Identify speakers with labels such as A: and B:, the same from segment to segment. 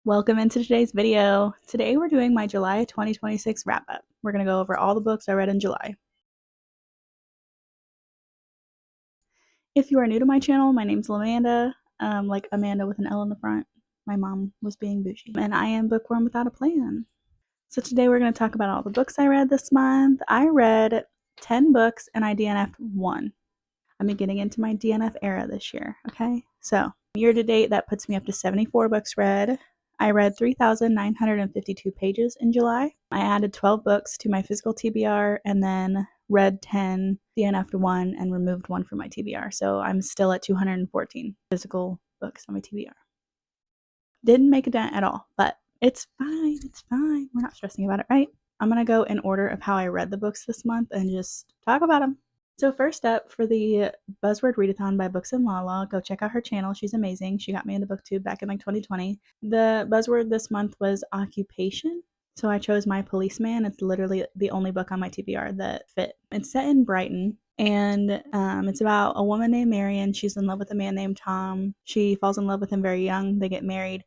A: Welcome into today's video. Today we're doing my July 2026 wrap up. We're going to go over all the books I read in July. If you are new to my channel, my name's Amanda, like Amanda with an L in the front. My mom was being bougie. And I am Bookworm Without a Plan. So today we're going to talk about all the books I read this month. I read 10 books and I DNF'd 1. I'm getting into my DNF era this year, okay? So year to date, that puts me up to 74 books read. I read 3,952 pages in July. I added 12 books to my physical TBR and then read 10, DNF'd 1, and removed 1 from my TBR. So I'm still at 214 physical books on my TBR. Didn't make a dent at all, but it's fine. It's fine. We're not stressing about it, right? I'm going to go in order of how I read the books this month and just talk about them. So first up, for the Buzzword Readathon by Books and Lala, go check out her channel. She's amazing. She got me into BookTube back in like 2020. The buzzword this month was occupation. So I chose My Policeman. It's literally the only book on my TBR that fit. It's set in Brighton, and it's about a woman named Marion. She's in love with a man named Tom. She falls in love with him very young. They get married.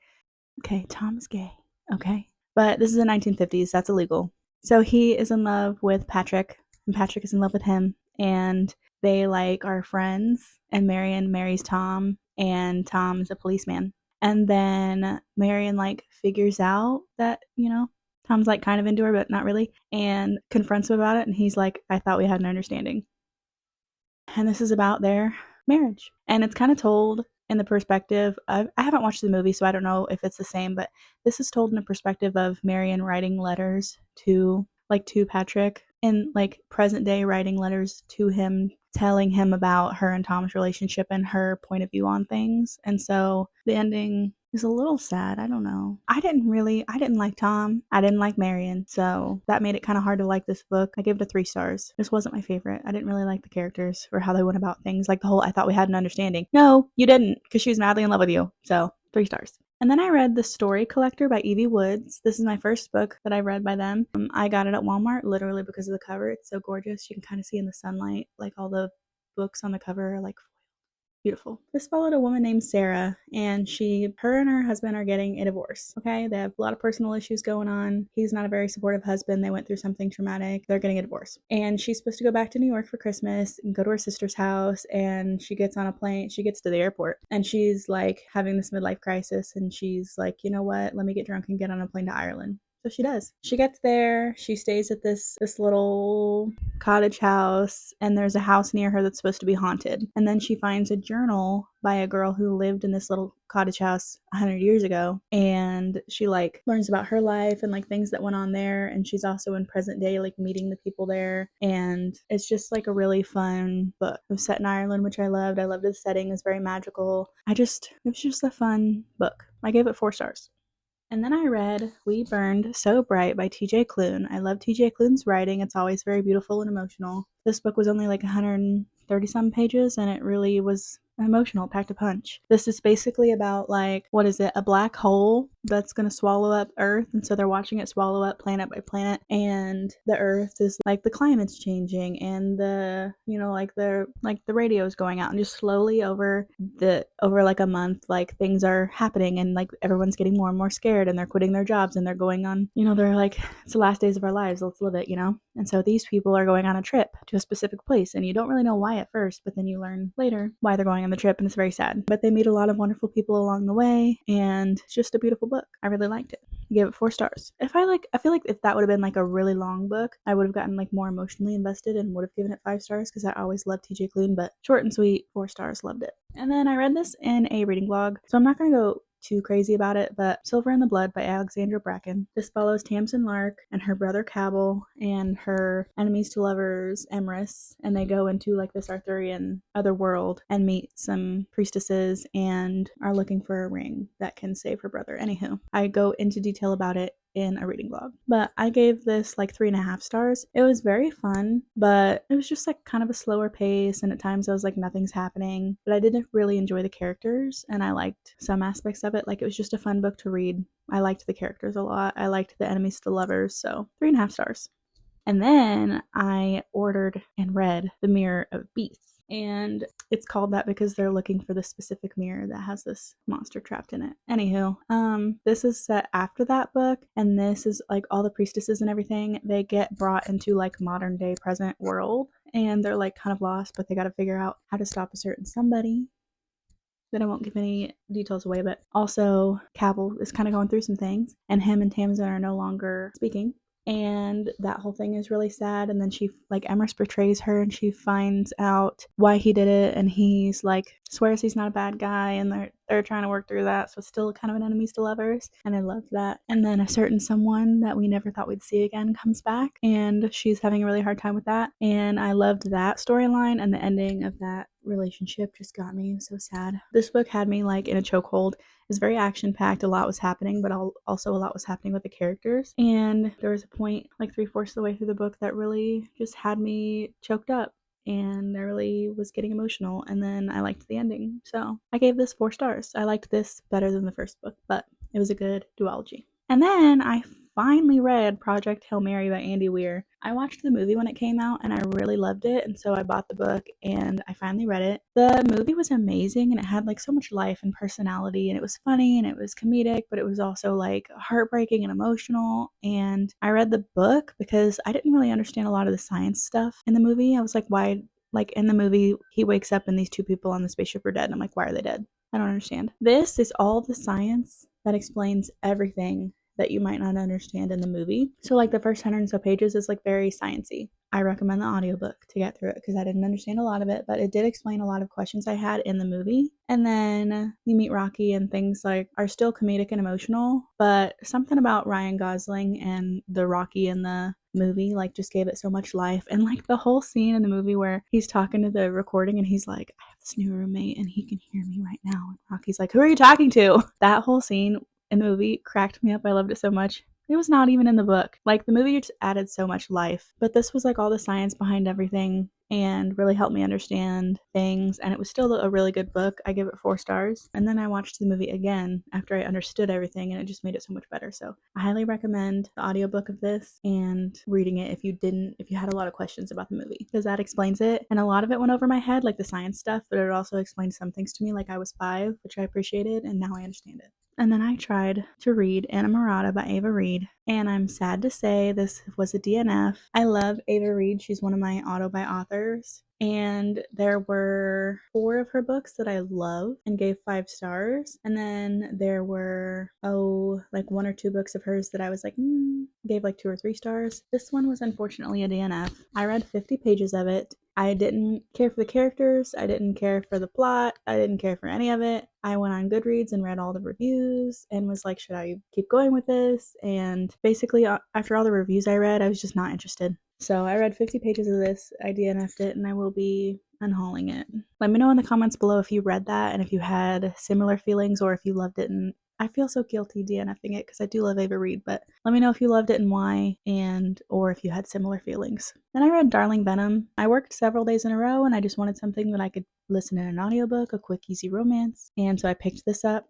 A: Okay, Tom's gay. Okay. But this is the 1950s. That's illegal. So he is in love with Patrick, and Patrick is in love with him. And they are friends, and Marion marries Tom, and Tom's a policeman. And then Marion figures out that, Tom's kind of into her, but not really, and confronts him about it, and he's like, I thought we had an understanding. And this is about their marriage. And it's kind of told in the perspective of, I haven't watched the movie, so I don't know if it's the same, but this is told in the perspective of Marion writing letters to Patrick, in present day, writing letters to him, telling him about her and Tom's relationship and her point of view on things. And so the ending is a little sad. I don't know. I didn't like Tom. I didn't like Marion. So that made it kind of hard to like this book. I gave it a 3 stars. This wasn't my favorite. I didn't really like the characters or how they went about things. Like the whole, I thought we had an understanding. No, you didn't, because she was madly in love with you. So 3 stars. And then I read The Story Collector by Evie Woods. This is my first book that I read by them. I got it at Walmart literally because of the cover. It's so gorgeous. You can kind of see in the sunlight, all the books on the cover are beautiful. This followed a woman named Sarah, and her and her husband are getting a divorce. Okay, they have a lot of personal issues going on. He's not a very supportive husband. They went through something traumatic. They're getting a divorce, and she's supposed to go back to New York for Christmas and go to her sister's house. And she gets on a plane. She gets to the airport, and she's having this midlife crisis. And she's like, you know what? Let me get drunk and get on a plane to Ireland. So she does. She gets there. She stays at this little cottage house, and there's a house near her that's supposed to be haunted. And then she finds a journal by a girl who lived in this little cottage house 100 years ago, and she learns about her life and things that went on there. And she's also in present day meeting the people there, and it's just a really fun book. It was set in Ireland, which I loved. The setting. Is very magical. It was just a fun book. I gave it 4 stars. And then I read We Burned So Bright by TJ Klune. I love TJ Klune's writing. It's always very beautiful and emotional. This book was only 130 some pages, and it really was emotional, packed a punch. This is basically about what is it, a black hole that's going to swallow up Earth, and so they're watching it swallow up planet by planet, and the Earth is the climate's changing, and the the radio's going out, and just slowly over a month things are happening, and everyone's getting more and more scared, and they're quitting their jobs, and they're going on, they're it's the last days of our lives, let's live it, and so these people are going on a trip to a specific place, and you don't really know why at first, but then you learn later why they're going on the trip, and it's very sad. But they meet a lot of wonderful people along the way, and it's just a beautiful book. I really liked it. I gave it 4 stars. I feel like if that would have been a really long book, I would have gotten more emotionally invested and would have given it 5 stars, because I always loved TJ Klune. But short and sweet, 4 stars, loved it. And then I read this in a reading blog, so I'm not going to go too crazy about it, but Silver in the Blood by Alexandra Bracken. This follows Tamsin Lark and her brother Cabell and her enemies to lovers Emrys, and they go into this Arthurian other world and meet some priestesses and are looking for a ring that can save her brother. Anywho, I go into detail about it in a reading blog, but I gave this 3.5 stars. It was very fun, but it was just kind of a slower pace, and at times I was nothing's happening, but I did really enjoy the characters, and I liked some aspects of it. It was just a fun book to read. I liked the characters a lot. I liked the enemies to lovers, so 3.5 stars. And then I ordered and read The Mirror of Beasts And it's called that because they're looking for this specific mirror that has this monster trapped in it. Anywho, this is set after that book, and this is like all the priestesses and everything, they get brought into like modern day present world, and they're like kind of lost, but they got to figure out how to stop a certain somebody. Then I won't give any details away, but also Cabell is kind of going through some things, and him and Tamsin are no longer speaking. And that whole thing is really sad. And then she, like, Emrys betrays her, and she finds out why he did it, and he's like swears he's not a bad guy, and they're trying to work through that. So it's still kind of an enemies to lovers, and I love that. And then a certain someone that we never thought we'd see again comes back, and she's having a really hard time with that. And I loved that storyline, and the ending of that relationship just got me. It was so sad. This book had me like in a chokehold. It was very action packed. A lot was happening, but also a lot was happening with the characters. And there was a point like 3/4 of the way through the book that really just had me choked up, and I really was getting emotional. And then I liked the ending, so I gave this 4 stars. I liked this better than the first book, but it was a good duology. And then I finally read Project Hail Mary by Andy Weir. I watched the movie when it came out, and I really loved it, and so I bought the book and I finally read it. The movie was amazing, and it had like so much life and personality, and it was funny and it was comedic, but it was also like heartbreaking and emotional. And I read the book because I didn't really understand a lot of the science stuff in the movie. I was like, why? Like in the movie, he wakes up and these 2 people on the spaceship are dead, and I'm like, why are they dead? I don't understand. This is all the science that explains everything that you might not understand in the movie. So like the first 100 and so pages is like very sciencey. I recommend the audiobook to get through it because I didn't understand a lot of it, but it did explain a lot of questions I had in the movie. And then you meet Rocky, and things like are still comedic and emotional, but something about Ryan Gosling and the Rocky in the movie like just gave it so much life. And like the whole scene in the movie where he's talking to the recording and he's like, I have this new roommate and he can hear me right now, and Rocky's like, who are you talking to? That whole scene in the movie cracked me up. I loved it so much. It was not even in the book. Like the movie just added so much life, but this was like all the science behind everything and really helped me understand things, and it was still a really good book. I give it 4 stars. And then I watched the movie again after I understood everything, and it just made it so much better. So I highly recommend the audiobook of this and reading it if you had a lot of questions about the movie, because that explains it. And a lot of it went over my head, like the science stuff, but it also explained some things to me, like I was 5, which I appreciated, and now I understand it. And then I tried to read Inamorata by Ava Reid, and I'm sad to say this was a DNF. I love Ava Reid. She's one of my auto-buy authors, and there were 4 of her books that I love and gave 5 stars. And then there were, like 1 or 2 books of hers that I was like, gave like 2 or 3 stars. This one was unfortunately a DNF. I read 50 pages of it. I didn't care for the characters. I didn't care for the plot. I didn't care for any of it. I went on Goodreads and read all the reviews and was like, should I keep going with this? And basically, after all the reviews I read, I was just not interested. So I read 50 pages of this. I DNF'd it, and I will be unhauling it. Let me know in the comments below if you read that and if you had similar feelings, or if you loved it. And I feel so guilty DNFing it because I do love Ava Reid, but let me know if you loved it and why, and or if you had similar feelings. Then I read Darling Venom. I worked several days in a row, and I just wanted something that I could listen in an audiobook, a quick, easy romance. And so I picked this up.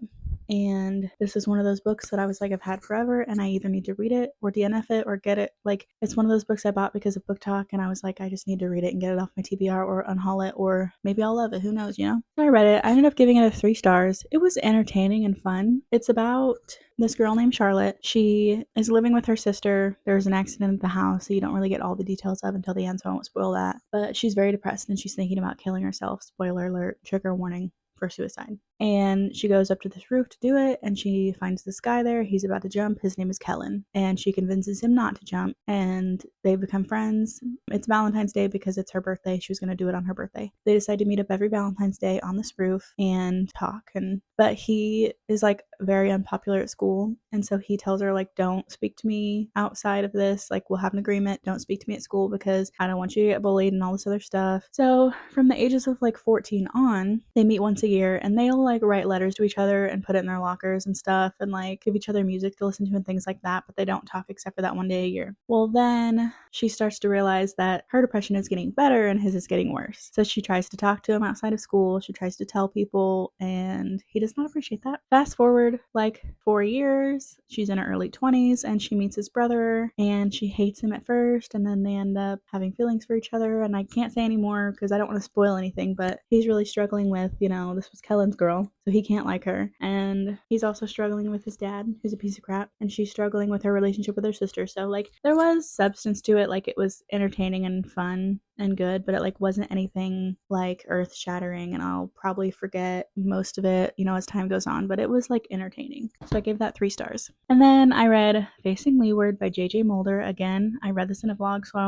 A: And this is one of those books that I was like, I've had forever, and I either need to read it or DNF it or get it. Like, it's one of those books I bought because of Book Talk, and I was like, I just need to read it and get it off my TBR or unhaul it, or maybe I'll love it. Who knows, you know? So I read it. I ended up giving it a 3 stars. It was entertaining and fun. It's about this girl named Charlotte. She is living with her sister. There's an accident at the house, so you don't really get all the details of until the end, so I won't spoil that. But she's very depressed, and she's thinking about killing herself. Spoiler alert, trigger warning for suicide. And she goes up to this roof to do it, and she finds this guy there. He's about to jump. His name is Kellen, and she convinces him not to jump, and they become friends. It's Valentine's Day because it's her birthday. She was going to do it on her birthday. They decide to meet up every Valentine's Day on this roof and talk. But he is like very unpopular at school, and so he tells her, like, don't speak to me outside of this. Like, we'll have an agreement. Don't speak to me at school because I don't want you to get bullied and all this other stuff. So from the ages of like 14 on, they meet once a year, and they'll like write letters to each other and put it in their lockers and stuff, and like give each other music to listen to and things like that, but they don't talk except for that one day a year. Well, then she starts to realize that her depression is getting better and his is getting worse. So she tries to talk to him outside of school. She tries to tell people, and he does not appreciate that. Fast forward forward like 4 years. She's in her early 20s and she meets his brother and she hates him at first, and then they end up having feelings for each other. And I can't say anymore because I don't want to spoil anything, but he's really struggling with, this was Kellen's girl, so he can't like her. And he's also struggling with his dad, who's a piece of crap, and she's struggling with her relationship with her sister. So like there was substance to it, like it was entertaining and fun and good, but it like wasn't anything like earth shattering, and I'll probably forget most of it, as time goes on, but it was like entertaining. So I gave that 3 stars. And then I read Facing Leeward by J.J. Mulder. Again, I read this in a vlog, so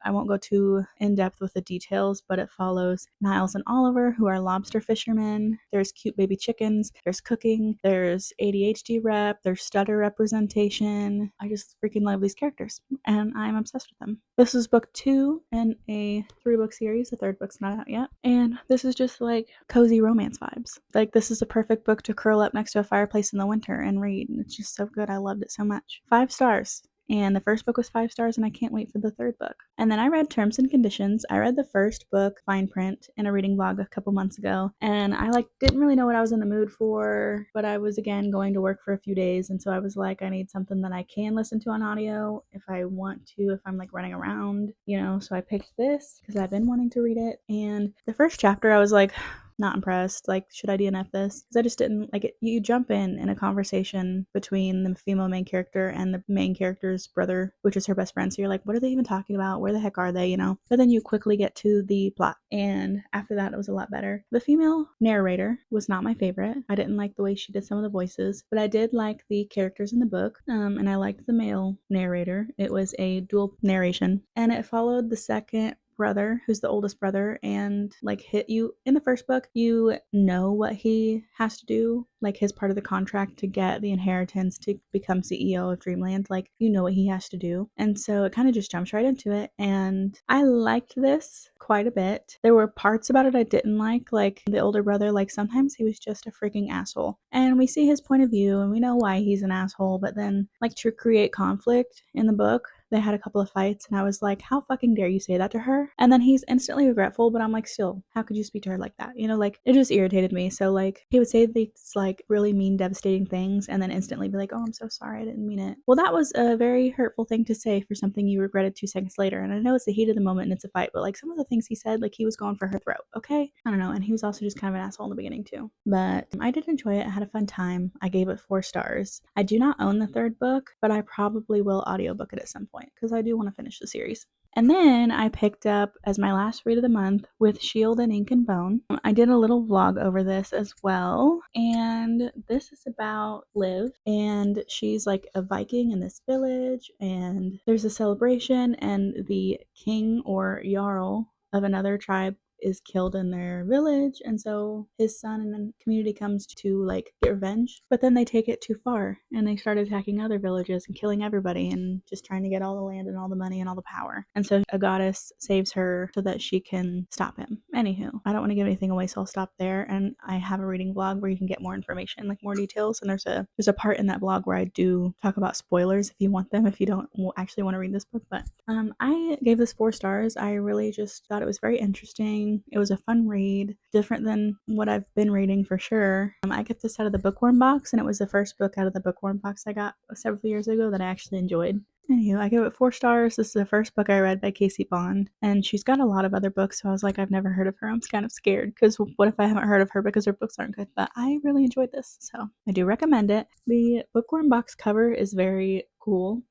A: I won't go too in depth with the details, but it follows Niles and Oliver, who are lobster fishermen. There's cute baby chickens, there's cooking, there's ADHD rep, there's stutter representation. I just freaking love these characters, and I'm obsessed with them. This is book 2 in a 3-book series. The 3rd book's not out yet. And this is just like cozy romance vibes. Like this is a perfect book to curl up next to a fireplace in the winter and read. And it's just so good. I loved it so much. 5 stars. And the first book was 5 stars, and I can't wait for the 3rd book. And then I read Terms and Conditions. I read the first book, Fine Print, in a reading vlog a couple months ago, and I didn't really know what I was in the mood for, but I was again going to work for a few days, and so I was like, I need something that I can listen to on audio if I want to, if I'm like running around, so I picked this because I've been wanting to read it. And the first chapter I was like, not impressed. Like, should I DNF this? Because I just didn't like it. You jump in a conversation between the female main character and the main character's brother, which is her best friend. So you're like, what are they even talking about? Where the heck are they? But then you quickly get to the plot. And after that, it was a lot better. The female narrator was not my favorite. I didn't like the way she did some of the voices, but I did like the characters in the book. And I liked the male narrator. It was a dual narration, and it followed the second brother, who's the oldest brother, and like hit you in the first book, you know what he has to do, like his part of the contract to get the inheritance to become CEO of Dreamland. Like, you know what he has to do. And so it kind of just jumps right into it, and I liked this quite a bit. There were parts about it I didn't like the older brother, like sometimes he was just a freaking asshole, and we see his point of view and we know why he's an asshole, but then like to create conflict in the book, they had a couple of fights, and I was like, how fucking dare you say that to her? And then he's instantly regretful, but I'm like, still, how could you speak to her like that? Like, it just irritated me. So like, he would say these like really mean, devastating things, and then instantly be like, oh, I'm so sorry, I didn't mean it. Well, that was a very hurtful thing to say for something you regretted 2 seconds later. And I know it's the heat of the moment and it's a fight, but like some of the things he said, like he was going for her throat, okay? I don't know. And he was also just kind of an asshole in the beginning too. But I did enjoy it. I had a fun time. I gave it 4 stars. I do not own the 3rd book, but I probably will audiobook it at some point because I do want to finish the series. And then I picked up as my last read of the month With Shield and Ink and Bone. I did a little vlog over this as well, and this is about Liv, and she's like a Viking in this village, and there's a celebration, and the king or jarl of another tribe is killed in their village, and so his son and the community comes to like get revenge, but then they take it too far and they start attacking other villages and killing everybody and just trying to get all the land and all the money and all the power. And so a goddess saves her so that she can stop him. Anywho, I don't want to give anything away, so I'll stop there. And I have a reading vlog where you can get more information, like more details, and there's a part in that blog where I do talk about spoilers if you want them, if you don't actually want to read this book. But I gave this 4 stars. I really just thought it was very interesting. It was a fun read, different than what I've been reading for sure. I get this out of the Bookworm box, and it was the first book out of the Bookworm box I got several years ago that I actually enjoyed. Anywho, I give it 4 stars. This is the first book I read by Casey Bond, and she's got a lot of other books, so I was like, I've never heard of her. I'm kind of scared, because what if I haven't heard of her because her books aren't good? But I really enjoyed this, so I do recommend it. The Bookworm box cover is very cool.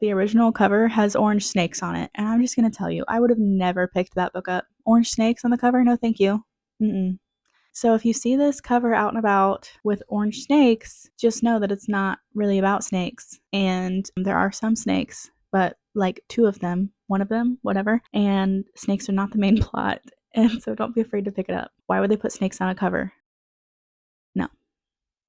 A: The original cover has orange snakes on it, and I'm just going to tell you, I would have never picked that book up. Orange snakes on the cover? No, thank you. So if you see this cover out and about with orange snakes, just know that it's not really about snakes. And there are some snakes, but like 2 of them, 1 of them, whatever, and snakes are not the main plot. And so don't be afraid to pick it up. Why would they put snakes on a cover? No,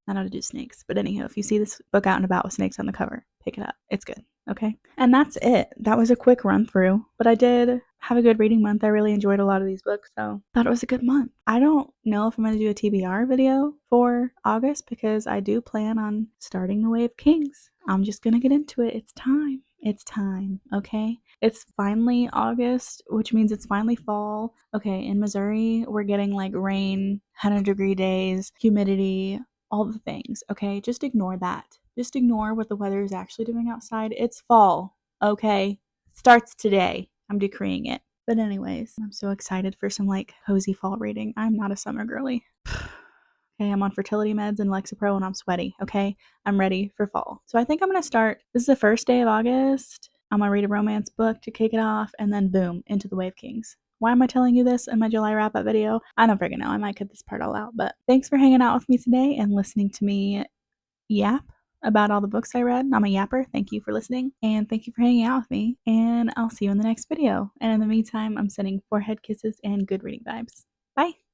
A: not how to do snakes. But anyhow, if you see this book out and about with snakes on the cover, pick it up. It's good. Okay. And that's it. That was a quick run through, but I did have a good reading month. I really enjoyed a lot of these books, so thought it was a good month. I don't know if I'm going to do a TBR video for August because I do plan on starting the Way of Kings. I'm just going to get into it. It's time. It's time, okay? It's finally August, which means it's finally fall. Okay, in Missouri, we're getting like rain, 100-degree days, humidity, all the things, okay? Just ignore that. Just ignore what the weather is actually doing outside. It's fall, okay? Starts today. I'm decreeing it. But anyways, I'm so excited for some like cozy fall reading. I'm not a summer girly. Okay, I'm on fertility meds and Lexapro and I'm sweaty, okay? I'm ready for fall. So I think I'm gonna start, this is the first day of August. I'm gonna read a romance book to kick it off and then boom, into the Wave Kings. Why am I telling you this in my July wrap-up video? I don't freaking know. I might cut this part all out, but thanks for hanging out with me today and listening to me yap about all the books I read. I'm a yapper. Thank you for listening and thank you for hanging out with me and I'll see you in the next video. And in the meantime, I'm sending forehead kisses and good reading vibes. Bye!